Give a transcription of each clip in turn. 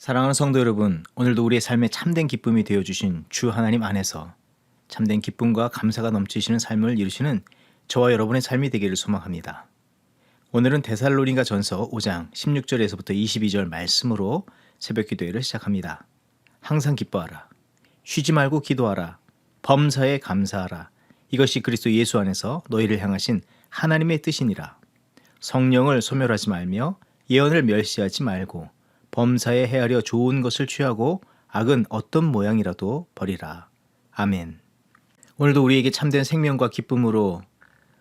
사랑하는 성도 여러분, 오늘도 우리의 삶에 참된 기쁨이 되어주신 주 하나님 안에서 참된 기쁨과 감사가 넘치시는 삶을 이루시는 저와 여러분의 삶이 되기를 소망합니다. 오늘은 데살로니가 전서 5장 16절에서부터 22절 말씀으로 새벽 기도회를 시작합니다. 항상 기뻐하라. 쉬지 말고 기도하라. 범사에 감사하라. 이것이 그리스도 예수 안에서 너희를 향하신 하나님의 뜻이니라. 성령을 소멸하지 말며 예언을 멸시하지 말고 범사에 헤아려 좋은 것을 취하고 악은 어떤 모양이라도 버리라. 아멘. 오늘도 우리에게 참된 생명과 기쁨으로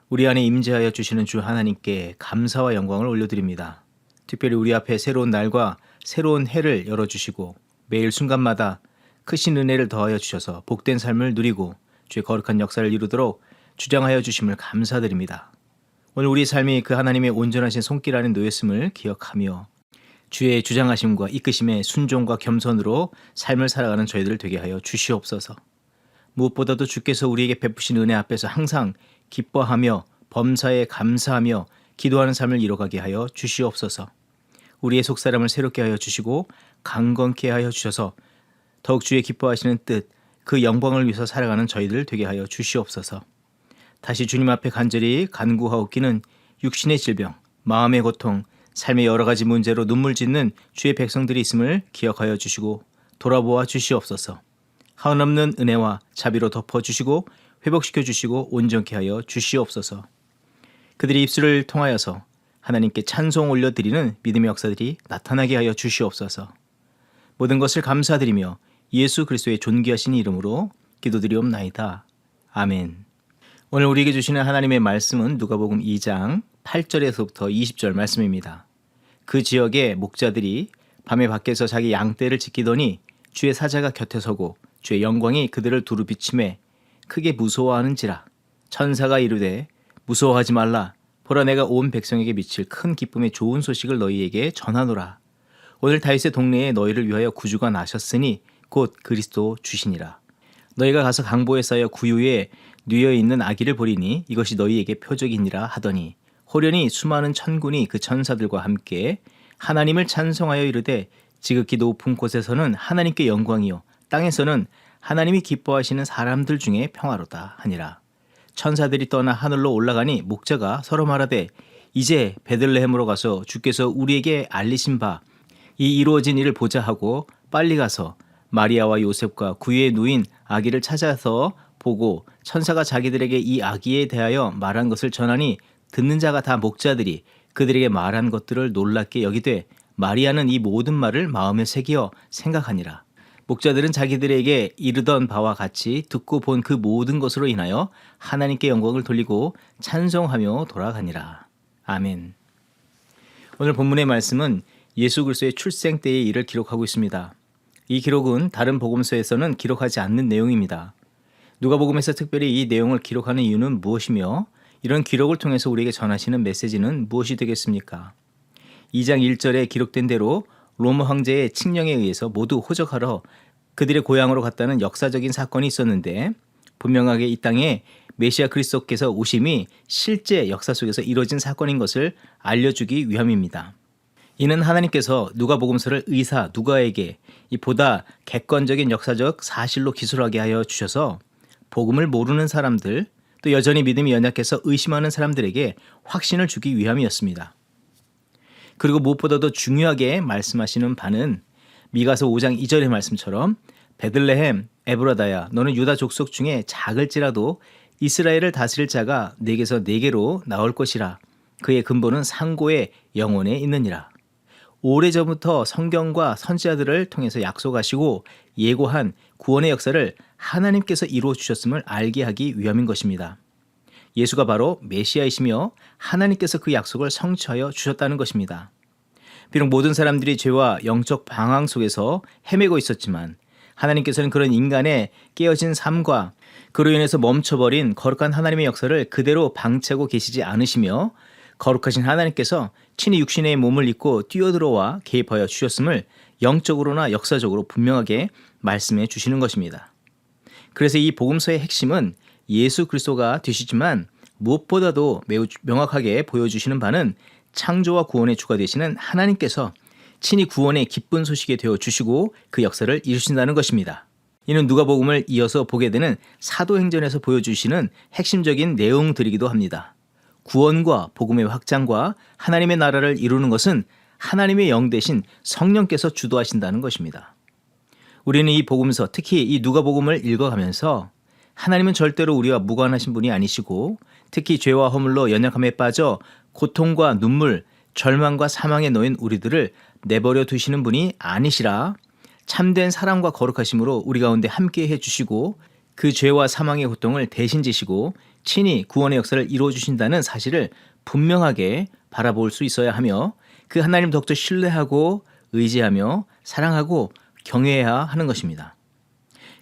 우리 안에 임재하여 주시는 주 하나님께 감사와 영광을 올려드립니다. 특별히 우리 앞에 새로운 날과 새로운 해를 열어주시고 매일 순간마다 크신 은혜를 더하여 주셔서 복된 삶을 누리고 주의 거룩한 역사를 이루도록 주장하여 주심을 감사드립니다. 오늘 우리 삶이 그 하나님의 온전하신 손길 안에 놓였음을 기억하며 주의 주장하심과 이끄심에 순종과 겸손으로 삶을 살아가는 저희들 되게 하여 주시옵소서. 무엇보다도 주께서 우리에게 베푸신 은혜 앞에서 항상 기뻐하며 범사에 감사하며 기도하는 삶을 이뤄가게 하여 주시옵소서. 우리의 속사람을 새롭게 하여 주시고 강건케 하여 주셔서 더욱 주의 기뻐하시는 뜻, 그 영광을 위해서 살아가는 저희들 되게 하여 주시옵소서. 다시 주님 앞에 간절히 간구하옵기는 육신의 질병, 마음의 고통, 삶의 여러 가지 문제로 눈물 짓는 주의 백성들이 있음을 기억하여 주시고 돌아보아 주시옵소서. 한없는 은혜와 자비로 덮어주시고 회복시켜 주시고 온전케 하여 주시옵소서. 그들이 입술을 통하여서 하나님께 찬송 올려드리는 믿음의 역사들이 나타나게 하여 주시옵소서. 모든 것을 감사드리며 예수 그리스도의 존귀하신 이름으로 기도드리옵나이다. 아멘. 오늘 우리에게 주시는 하나님의 말씀은 누가복음 2장 8절에서부터 20절 말씀입니다. 그 지역의 목자들이 밤에 밖에서 자기 양떼를 지키더니 주의 사자가 곁에 서고 주의 영광이 그들을 두루 비침에 크게 무서워하는지라. 천사가 이르되 무서워하지 말라. 보라, 내가 온 백성에게 미칠 큰 기쁨의 좋은 소식을 너희에게 전하노라. 오늘 다윗의 동네에 너희를 위하여 구주가 나셨으니 곧 그리스도 주시니라. 너희가 가서 강보에 쌓여 구유에 뉘어 있는 아기를 보리니 이것이 너희에게 표적이니라 하더니 호련히 수많은 천군이 그 천사들과 함께 하나님을 찬송하여 이르되 지극히 높은 곳에서는 하나님께 영광이요 땅에서는 하나님이 기뻐하시는 사람들 중에 평화로다 하니라. 천사들이 떠나 하늘로 올라가니 목자가 서로 말하되 이제 베들레헴으로 가서 주께서 우리에게 알리신 바 이 이루어진 일을 보자 하고 빨리 가서 마리아와 요셉과 구유에 누인 아기를 찾아서 보고 천사가 자기들에게 이 아기에 대하여 말한 것을 전하니 듣는 자가 다 목자들이 그들에게 말한 것들을 놀랍게 여기되 마리아는 이 모든 말을 마음에 새기어 생각하니라. 목자들은 자기들에게 이르던 바와 같이 듣고 본 그 모든 것으로 인하여 하나님께 영광을 돌리고 찬송하며 돌아가니라. 아멘. 오늘 본문의 말씀은 예수 그리스도의 출생 때의 일을 기록하고 있습니다. 이 기록은 다른 복음서에서는 기록하지 않는 내용입니다. 누가복음에서 특별히 이 내용을 기록하는 이유는 무엇이며 이런 기록을 통해서 우리에게 전하시는 메시지는 무엇이 되겠습니까? 2장 1절에 기록된 대로 로마 황제의 칙령에 의해서 모두 호적하러 그들의 고향으로 갔다는 역사적인 사건이 있었는데 분명하게 이 땅에 메시아 그리스도께서 오심이 실제 역사 속에서 이루어진 사건인 것을 알려주기 위함입니다. 이는 하나님께서 누가복음서를 의사 누가에게 이 보다 객관적인 역사적 사실로 기술하게 하여 주셔서 복음을 모르는 사람들 또 여전히 믿음이 연약해서 의심하는 사람들에게 확신을 주기 위함이었습니다. 그리고 무엇보다도 중요하게 말씀하시는 바는 미가서 5장 2절의 말씀처럼 베들레헴 에브라다야 너는 유다 족속 중에 작을지라도 이스라엘을 다스릴 자가 네게서 네게로 나올 것이라. 그의 근본은 상고의 영혼에 있느니라. 오래전부터 성경과 선지자들을 통해서 약속하시고 예고한 구원의 역사를 하나님께서 이루어 주셨음을 알게 하기 위함인 것입니다. 예수가 바로 메시아이시며 하나님께서 그 약속을 성취하여 주셨다는 것입니다. 비록 모든 사람들이 죄와 영적 방황 속에서 헤매고 있었지만 하나님께서는 그런 인간의 깨어진 삶과 그로 인해서 멈춰버린 거룩한 하나님의 역사를 그대로 방치하고 계시지 않으시며 거룩하신 하나님께서 친히 육신의 몸을 입고 뛰어들어와 개입하여 주셨음을 영적으로나 역사적으로 분명하게 말씀해 주시는 것입니다. 그래서 이 복음서의 핵심은 예수 그리스도가 되시지만 무엇보다도 매우 명확하게 보여주시는 바는 창조와 구원의 주가 되시는 하나님께서 친히 구원의 기쁜 소식이 되어 주시고 그 역사를 이루신다는 것입니다. 이는 누가복음을 이어서 보게 되는 사도행전에서 보여주시는 핵심적인 내용들이기도 합니다. 구원과 복음의 확장과 하나님의 나라를 이루는 것은 하나님의 영 대신 성령께서 주도하신다는 것입니다. 우리는 이 복음서, 특히 이 누가복음을 읽어가면서 하나님은 절대로 우리와 무관하신 분이 아니시고 특히 죄와 허물로 연약함에 빠져 고통과 눈물, 절망과 사망에 놓인 우리들을 내버려 두시는 분이 아니시라 참된 사랑과 거룩하심으로 우리 가운데 함께 해주시고 그 죄와 사망의 고통을 대신 지시고 친히 구원의 역사를 이루어 주신다는 사실을 분명하게 바라볼 수 있어야 하며 그 하나님 더욱더 신뢰하고 의지하며 사랑하고 경외해야 하는 것입니다.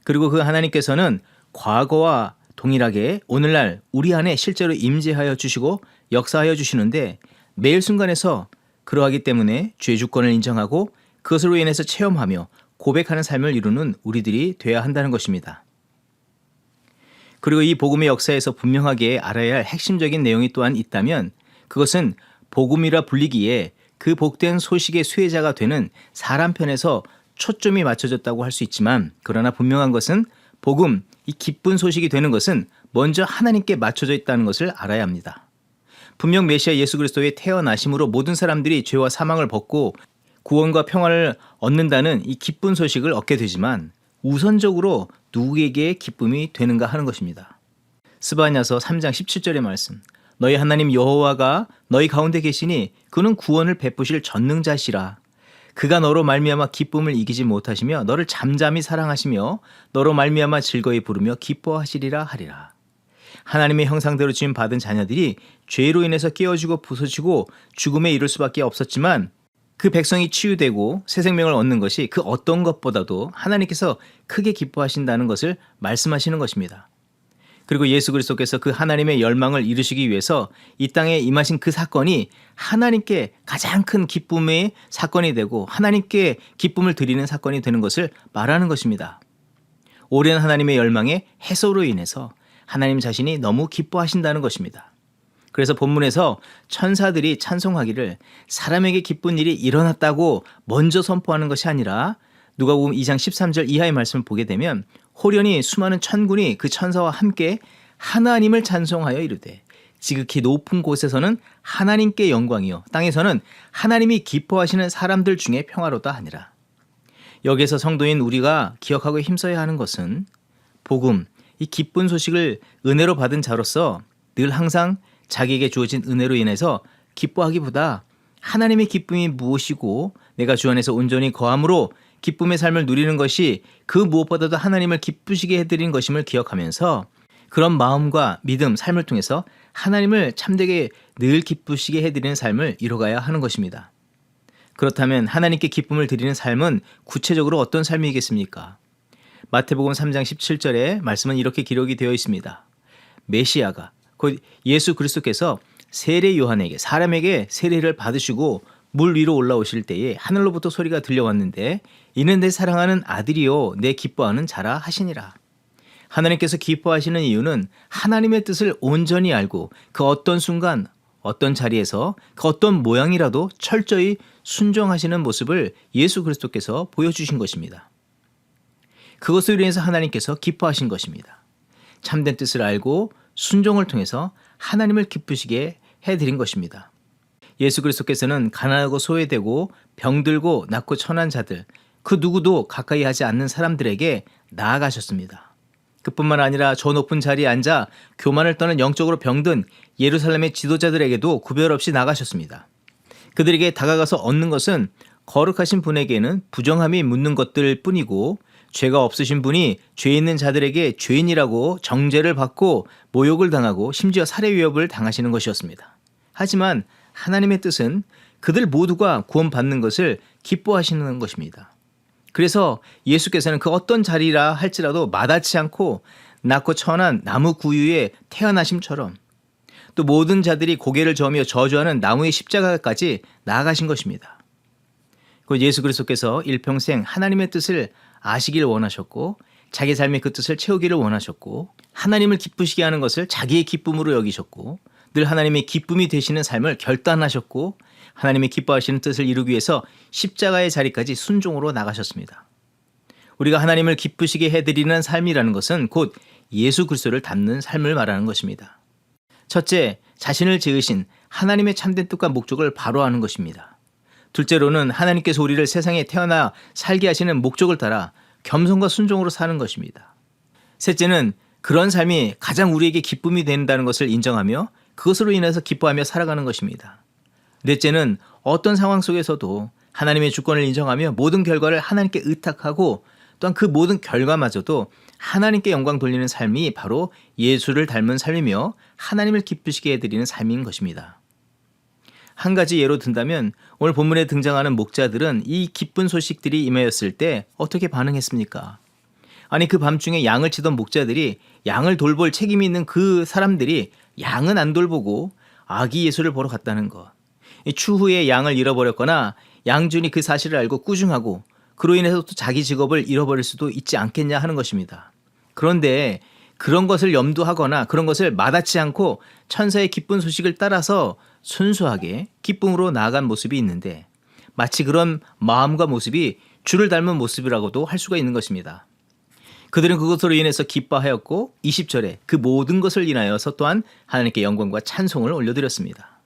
그리고 그 하나님께서는 과거와 동일하게 오늘날 우리 안에 실제로 임재하여 주시고 역사하여 주시는데 매일 순간에서 그러하기 때문에 죄 주권을 인정하고 그것으로 인해서 체험하며 고백하는 삶을 이루는 우리들이 되어야 한다는 것입니다. 그리고 이 복음의 역사에서 분명하게 알아야 할 핵심적인 내용이 또한 있다면 그것은 복음이라 불리기에 그 복된 소식의 수혜자가 되는 사람 편에서 초점이 맞춰졌다고 할 수 있지만 그러나 분명한 것은 복음, 이 기쁜 소식이 되는 것은 먼저 하나님께 맞춰져 있다는 것을 알아야 합니다. 분명 메시아 예수 그리스도의 태어나심으로 모든 사람들이 죄와 사망을 벗고 구원과 평화를 얻는다는 이 기쁜 소식을 얻게 되지만 우선적으로 누구에게 기쁨이 되는가 하는 것입니다. 스바냐서 3장 17절의 말씀 너희 하나님 여호와가 너희 가운데 계시니 그는 구원을 베푸실 전능자시라. 그가 너로 말미암아 기쁨을 이기지 못하시며 너를 잠잠히 사랑하시며 너로 말미암아 즐거이 부르며 기뻐하시리라 하리라. 하나님의 형상대로 지음 받은 자녀들이 죄로 인해서 깨어지고 부서지고 죽음에 이를 수밖에 없었지만 그 백성이 치유되고 새 생명을 얻는 것이 그 어떤 것보다도 하나님께서 크게 기뻐하신다는 것을 말씀하시는 것입니다. 그리고 예수 그리스도께서 그 하나님의 열망을 이루시기 위해서 이 땅에 임하신 그 사건이 하나님께 가장 큰 기쁨의 사건이 되고 하나님께 기쁨을 드리는 사건이 되는 것을 말하는 것입니다. 오랜 하나님의 열망의 해소로 인해서 하나님 자신이 너무 기뻐하신다는 것입니다. 그래서 본문에서 천사들이 찬송하기를 사람에게 기쁜 일이 일어났다고 먼저 선포하는 것이 아니라 누가복음 2장 13절 이하의 말씀을 보게 되면 호련히 수많은 천군이 그 천사와 함께 하나님을 찬송하여 이르되 지극히 높은 곳에서는 하나님께 영광이요 땅에서는 하나님이 기뻐하시는 사람들 중에 평화로다 하니라. 여기에서 성도인 우리가 기억하고 힘써야 하는 것은 복음, 이 기쁜 소식을 은혜로 받은 자로서 늘 항상 자기에게 주어진 은혜로 인해서 기뻐하기보다 하나님의 기쁨이 무엇이고 내가 주 안에서 온전히 거함으로 기쁨의 삶을 누리는 것이 그 무엇보다도 하나님을 기쁘시게 해드리는 것임을 기억하면서 그런 마음과 믿음, 삶을 통해서 하나님을 참되게 늘 기쁘시게 해드리는 삶을 이뤄가야 하는 것입니다. 그렇다면 하나님께 기쁨을 드리는 삶은 구체적으로 어떤 삶이겠습니까? 마태복음 3장 17절에 말씀은 이렇게 기록이 되어 있습니다. 메시아가 곧 예수 그리스도께서 세례 요한에게 사람에게 세례를 받으시고 물 위로 올라오실 때에 하늘로부터 소리가 들려왔는데 이는 내 사랑하는 아들이요 내 기뻐하는 자라 하시니라. 하나님께서 기뻐하시는 이유는 하나님의 뜻을 온전히 알고 그 어떤 순간 어떤 자리에서 그 어떤 모양이라도 철저히 순종하시는 모습을 예수 그리스도께서 보여주신 것입니다. 그것으로 인해서 하나님께서 기뻐하신 것입니다. 참된 뜻을 알고 순종을 통해서 하나님을 기쁘시게 해드린 것입니다. 예수 그리스도께서는 가난하고 소외되고 병들고 낫고 천한 자들 그 누구도 가까이 하지 않는 사람들에게 나아가셨습니다. 그뿐만 아니라 저 높은 자리에 앉아 교만을 떠는 영적으로 병든 예루살렘의 지도자들에게도 구별 없이 나가셨습니다. 그들에게 다가가서 얻는 것은 거룩하신 분에게는 부정함이 묻는 것들 뿐이고 죄가 없으신 분이 죄 있는 자들에게 죄인이라고 정죄를 받고 모욕을 당하고 심지어 살해 위협을 당하시는 것이었습니다. 하지만 하나님의 뜻은 그들 모두가 구원받는 것을 기뻐하시는 것입니다. 그래서 예수께서는 그 어떤 자리라 할지라도 마다치 않고 낮고 천한 나무 구유에 태어나심처럼 또 모든 자들이 고개를 저으며 저주하는 나무의 십자가까지 나아가신 것입니다. 그 예수 그리스도께서 일평생 하나님의 뜻을 아시기를 원하셨고 자기 삶의 그 뜻을 채우기를 원하셨고 하나님을 기쁘시게 하는 것을 자기의 기쁨으로 여기셨고 늘 하나님의 기쁨이 되시는 삶을 결단하셨고 하나님이 기뻐하시는 뜻을 이루기 위해서 십자가의 자리까지 순종으로 나가셨습니다. 우리가 하나님을 기쁘시게 해드리는 삶이라는 것은 곧 예수 그리스도를 닮는 삶을 말하는 것입니다. 첫째, 자신을 지으신 하나님의 참된 뜻과 목적을 바로하는 것입니다. 둘째로는 하나님께서 우리를 세상에 태어나 살게 하시는 목적을 따라 겸손과 순종으로 사는 것입니다. 셋째는 그런 삶이 가장 우리에게 기쁨이 된다는 것을 인정하며 그것으로 인해서 기뻐하며 살아가는 것입니다. 넷째는 어떤 상황 속에서도 하나님의 주권을 인정하며 모든 결과를 하나님께 의탁하고 또한 그 모든 결과마저도 하나님께 영광 돌리는 삶이 바로 예수를 닮은 삶이며 하나님을 기쁘시게 해드리는 삶인 것입니다. 한 가지 예로 든다면 오늘 본문에 등장하는 목자들은 이 기쁜 소식들이 임하였을 때 어떻게 반응했습니까? 아니 그 밤중에 양을 치던 목자들이 양을 돌볼 책임이 있는 그 사람들이 양은 안 돌보고 아기 예수를 보러 갔다는 것. 추후에 양을 잃어버렸거나 양준이 그 사실을 알고 꾸중하고 그로 인해서 또 자기 직업을 잃어버릴 수도 있지 않겠냐 하는 것입니다. 그런데 그런 것을 염두하거나 그런 것을 마다치 않고 천사의 기쁜 소식을 따라서 순수하게 기쁨으로 나아간 모습이 있는데 마치 그런 마음과 모습이 주를 닮은 모습이라고도 할 수가 있는 것입니다. 그들은 그것으로 인해서 기뻐하였고 20절에 그 모든 것을 인하여서 또한 하나님께 영광과 찬송을 올려드렸습니다.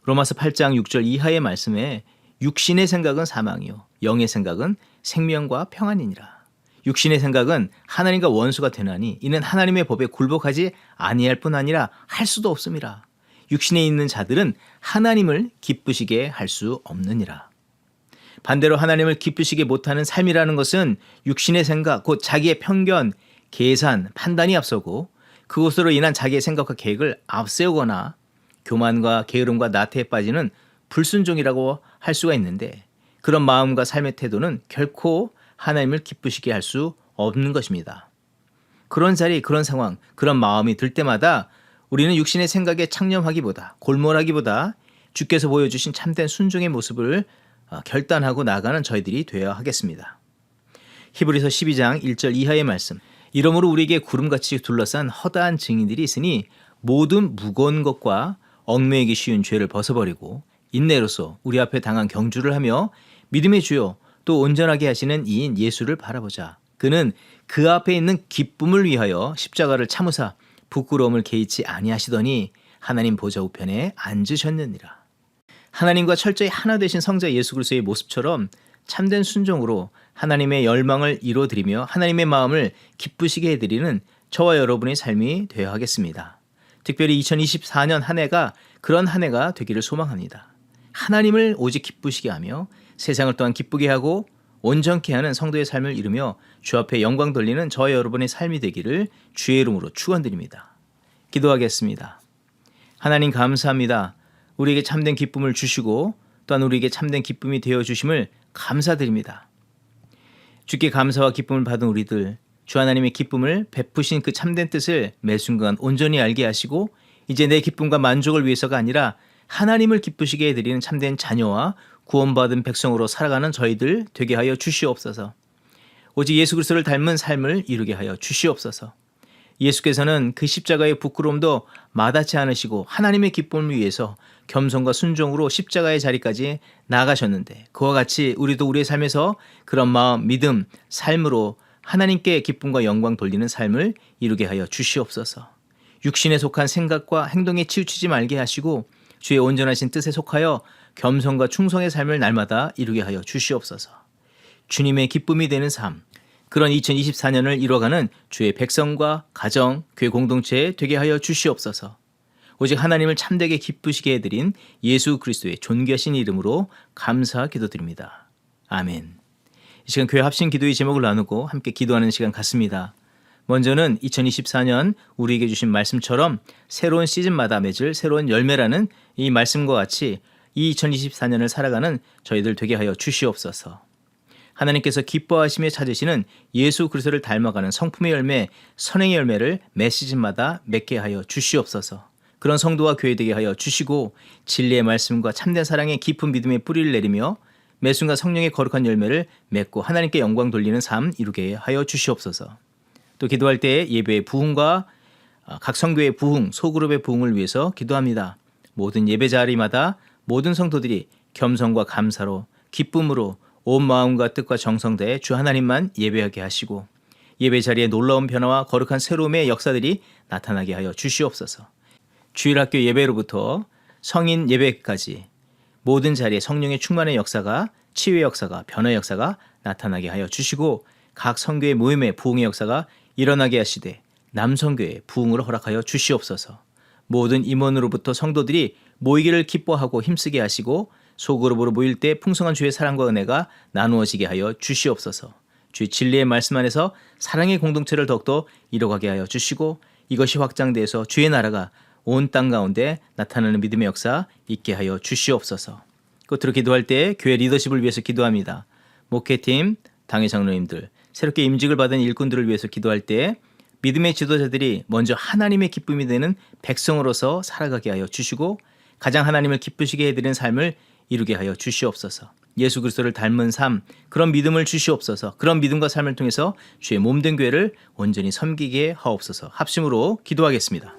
로마서 8장 6절 이하의 말씀에 육신의 생각은 사망이요 영의 생각은 생명과 평안이니라. 육신의 생각은 하나님과 원수가 되나니 이는 하나님의 법에 굴복하지 아니할 뿐 아니라 할 수도 없음이라. 육신에 있는 자들은 하나님을 기쁘시게 할 수 없느니라. 반대로 하나님을 기쁘시게 못하는 삶이라는 것은 육신의 생각, 곧 자기의 편견, 계산, 판단이 앞서고 그것으로 인한 자기의 생각과 계획을 앞세우거나 교만과 게으름과 나태에 빠지는 불순종이라고 할 수가 있는데 그런 마음과 삶의 태도는 결코 하나님을 기쁘시게 할 수 없는 것입니다. 그런 자리, 그런 상황, 그런 마음이 들 때마다 우리는 육신의 생각에 창념하기보다 골몰하기보다 주께서 보여주신 참된 순종의 모습을 결단하고 나가는 저희들이 되어야 하겠습니다. 히브리서 12장 1절 이하의 말씀. 이러므로 우리에게 구름같이 둘러싼 허다한 증인들이 있으니 모든 무거운 것과 얽매이기 쉬운 죄를 벗어버리고 인내로서 우리 앞에 당한 경주를 하며 믿음의 주요 또 온전하게 하시는 이인 예수를 바라보자. 그는 그 앞에 있는 기쁨을 위하여 십자가를 참으사 부끄러움을 개의치 아니하시더니 하나님 보좌 우편에 앉으셨느니라. 하나님과 철저히 하나 되신 성자 예수 그리스도의 모습처럼 참된 순종으로 하나님의 열망을 이루어드리며 하나님의 마음을 기쁘시게 해드리는 저와 여러분의 삶이 되어야 하겠습니다. 특별히 2024년 한 해가 그런 한 해가 되기를 소망합니다. 하나님을 오직 기쁘시게 하며 세상을 또한 기쁘게 하고 온전케 하는 성도의 삶을 이루며 주 앞에 영광 돌리는 저와 여러분의 삶이 되기를 주의 이름으로 축원드립니다. 기도하겠습니다. 하나님 감사합니다. 우리에게 참된 기쁨을 주시고 또한 우리에게 참된 기쁨이 되어주심을 감사드립니다. 주께 감사와 기쁨을 받은 우리들 주 하나님의 기쁨을 베푸신 그 참된 뜻을 매 순간 온전히 알게 하시고 이제 내 기쁨과 만족을 위해서가 아니라 하나님을 기쁘시게 해드리는 참된 자녀와 구원받은 백성으로 살아가는 저희들 되게 하여 주시옵소서. 오직 예수 그리스도를 닮은 삶을 이루게 하여 주시옵소서. 예수께서는 그 십자가의 부끄러움도 마다치 않으시고 하나님의 기쁨을 위해서 겸손과 순종으로 십자가의 자리까지 나가셨는데 그와 같이 우리도 우리의 삶에서 그런 마음, 믿음, 삶으로 하나님께 기쁨과 영광 돌리는 삶을 이루게 하여 주시옵소서. 육신에 속한 생각과 행동에 치우치지 말게 하시고 주의 온전하신 뜻에 속하여 겸손과 충성의 삶을 날마다 이루게 하여 주시옵소서. 주님의 기쁨이 되는 삶, 그런 2024년을 이뤄가는 주의 백성과 가정, 교회 공동체 되게 하여 주시옵소서. 오직 하나님을 참되게 기쁘시게 해드린 예수 그리스도의 존귀하신 이름으로 감사 기도드립니다. 아멘. 이 시간 교회 합심 기도의 제목을 나누고 함께 기도하는 시간 같습니다. 먼저는 2024년 우리에게 주신 말씀처럼 새로운 시즌마다 맺을 새로운 열매라는 이 말씀과 같이 이 2024년을 살아가는 저희들 되게 하여 주시옵소서. 하나님께서 기뻐하시며 찾으시는 예수 그리스도를 닮아가는 성품의 열매, 선행의 열매를 매 시즌마다 맺게 하여 주시옵소서. 그런 성도와 교회 되게 하여 주시고 진리의 말씀과 참된 사랑의 깊은 믿음의 뿌리를 내리며 매 순간 성령의 거룩한 열매를 맺고 하나님께 영광 돌리는 삶 이루게 하여 주시옵소서. 또 기도할 때 예배의 부흥과 각 성교의 부흥, 소그룹의 부흥을 위해서 기도합니다. 모든 예배 자리마다 모든 성도들이 겸손과 감사로 기쁨으로 온 마음과 뜻과 정성 다해 주 하나님만 예배하게 하시고 예배 자리에 놀라운 변화와 거룩한 새로움의 역사들이 나타나게 하여 주시옵소서. 주일학교 예배로부터 성인 예배까지 모든 자리에 성령의 충만의 역사가, 치유의 역사가, 변화의 역사가 나타나게 하여 주시고 각 성교의 모임의 부흥의 역사가 일어나게 하시되 남성교회 부흥을 허락하여 주시옵소서. 모든 임원으로부터 성도들이 모이기를 기뻐하고 힘쓰게 하시고 소그룹으로 모일 때 풍성한 주의 사랑과 은혜가 나누어지게 하여 주시옵소서. 주의 진리의 말씀 안에서 사랑의 공동체를 더욱더 이뤄가게 하여 주시고 이것이 확장돼서 주의 나라가 온 땅 가운데 나타나는 믿음의 역사 있게 하여 주시옵소서. 끝으로 기도할 때 교회 리더십을 위해서 기도합니다. 목회팀, 당회 장로님들, 새롭게 임직을 받은 일꾼들을 위해서 기도할 때 믿음의 지도자들이 먼저 하나님의 기쁨이 되는 백성으로서 살아가게 하여 주시고 가장 하나님을 기쁘시게 해드리는 삶을 이루게 하여 주시옵소서. 예수 그리스도를 닮은 삶, 그런 믿음을 주시옵소서. 그런 믿음과 삶을 통해서 주의 몸된 교회를 온전히 섬기게 하옵소서. 합심으로 기도하겠습니다.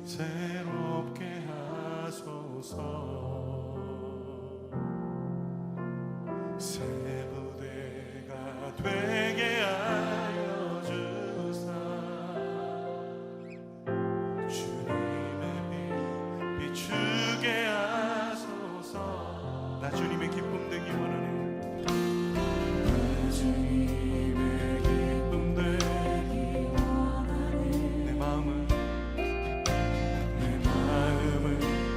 새롭게 하소서. 새 부대가 되게 하여 주사 주님의 빛 비추게 하소서. 나 주님의 기쁨 되기 원하네. 나 주님의 기쁨 되기 원하네. 내 마음을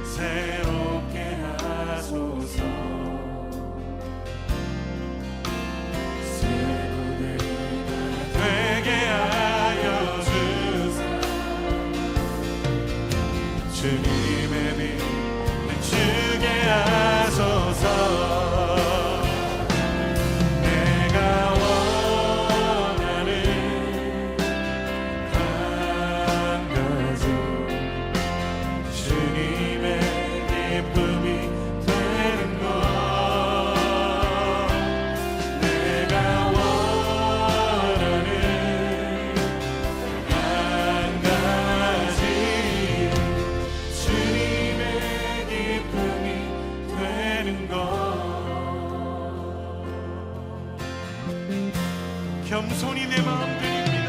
새롭게 하소서. 새 부대가 되게 하여 주사 주님의 빛 비추게 하소서. 내가 원하는 한 가지 주님의 기쁨이 되는 것. 내가 원하는 한 가지 주님의 기쁨이 되는 것. 겸손히 내 마음 드립니다.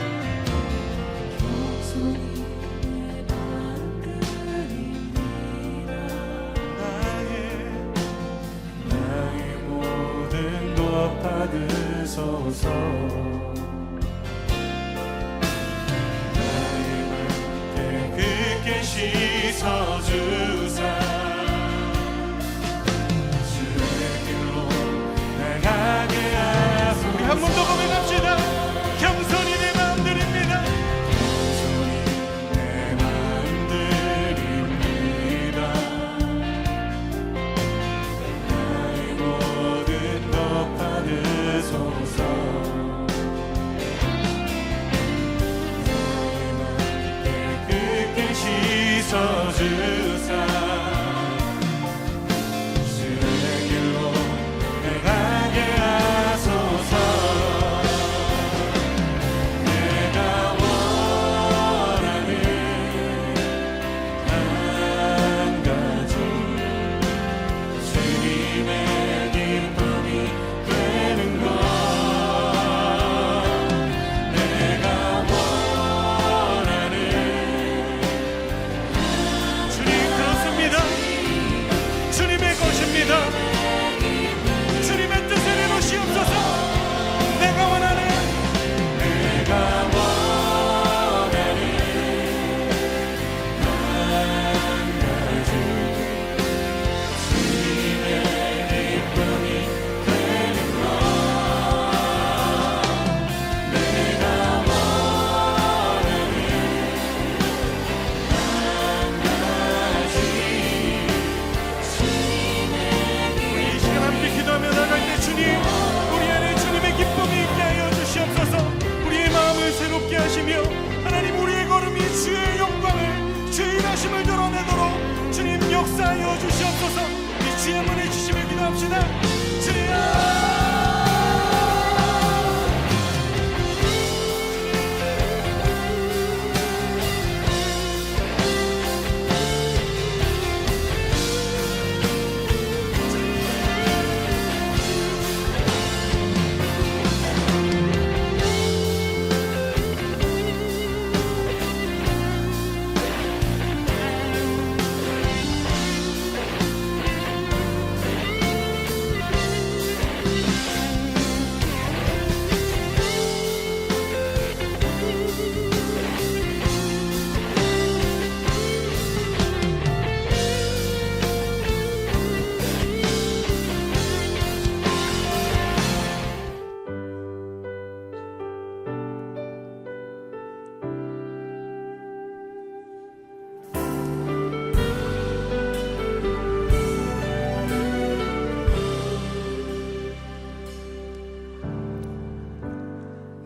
나의 모든 것 받으소서. 나의 맘 깨끗게 씻어주사 주의 길로 나가게 하소서. 우리 한 번 더 고백합시다. 겸손히 내 마음 드립니다. 겸손히 내 마음 드립니다. 나의 모든 것 받으소서. 나의 맘 깨끗게 씻어주사 주의 길로 나가게 하소서. 내가 원하는 한 가지 주님의 기쁨이 되는 것. 내가 원하는 주님의 고백합시다. 주여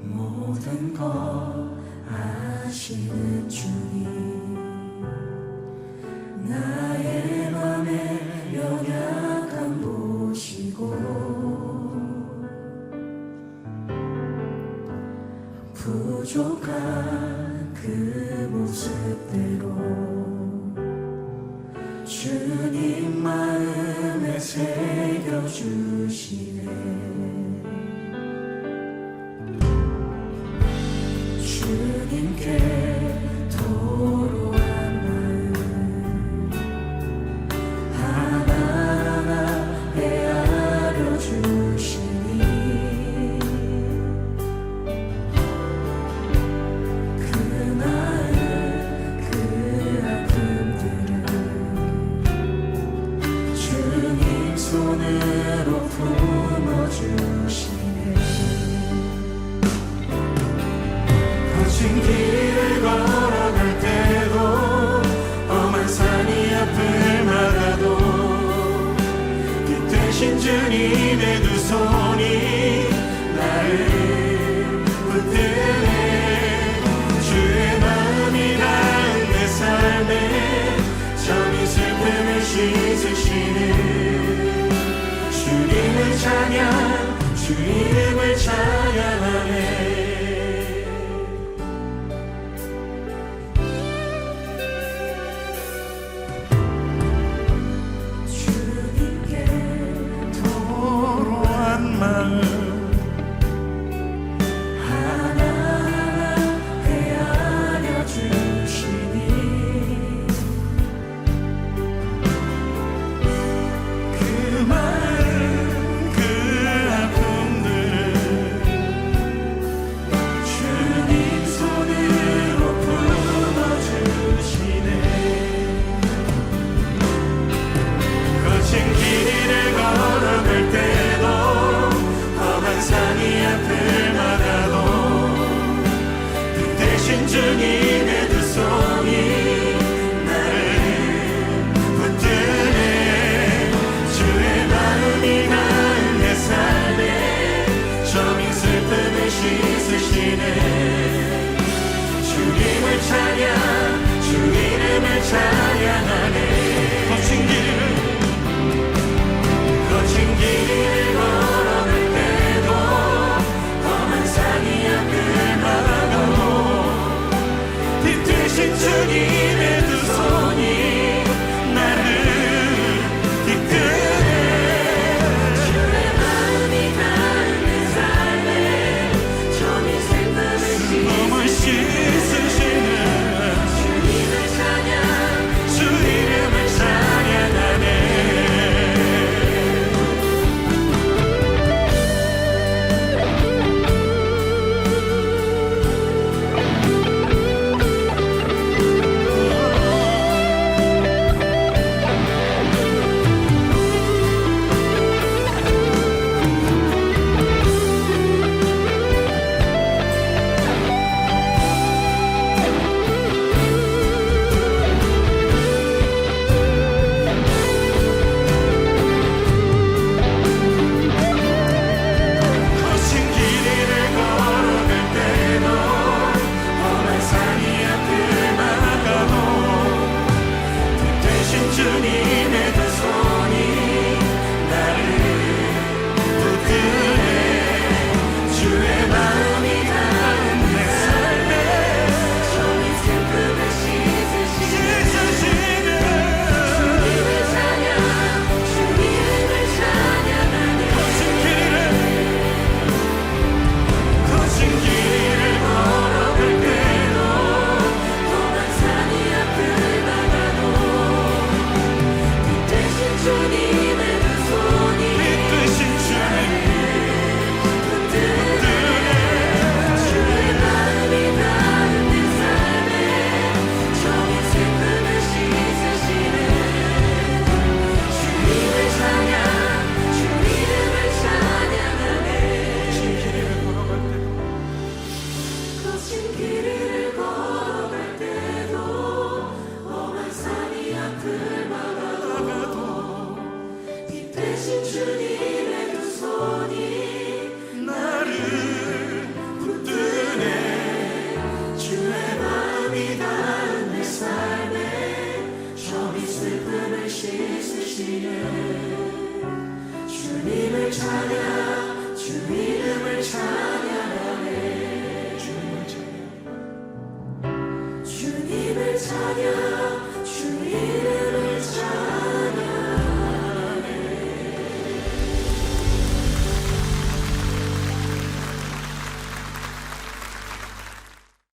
모든 것 아시는 주님, 나의 맘의 연약함 보시고 부족한 그 모습대로 주님 마음에 새겨주시네. 주님께 도로한 마음 하나하나 헤아려 주시니 그 마음 그 아픔들을 주님 손으로 품어주시네. 거친 길을 걸어갈 때도 험한 산이 앞을 막아도 그 대신 주님의 두 손이 나를 붙드네. 주의 마음이 닿은 내 삶에 점이 슬픔을 씻으시는 주님을 찬양 주 이름을 찬양하네. 주님의 두 손이 나를 붙드네. 주의 마음이 닿은 내 삶에 점인 슬픔을 씻으시네. 주님을 찬양 주 이름을 찬양하네. 거친 길을 걸어갈 때도 험한 산이 앞을 막아도 대신 주님의 두 손이 나를 이끄네. 주의 마음이 닿은 내 삶에 점이 슬픔을 씻으시는 주님을 찬양 주 이름을 찬양하네. 전하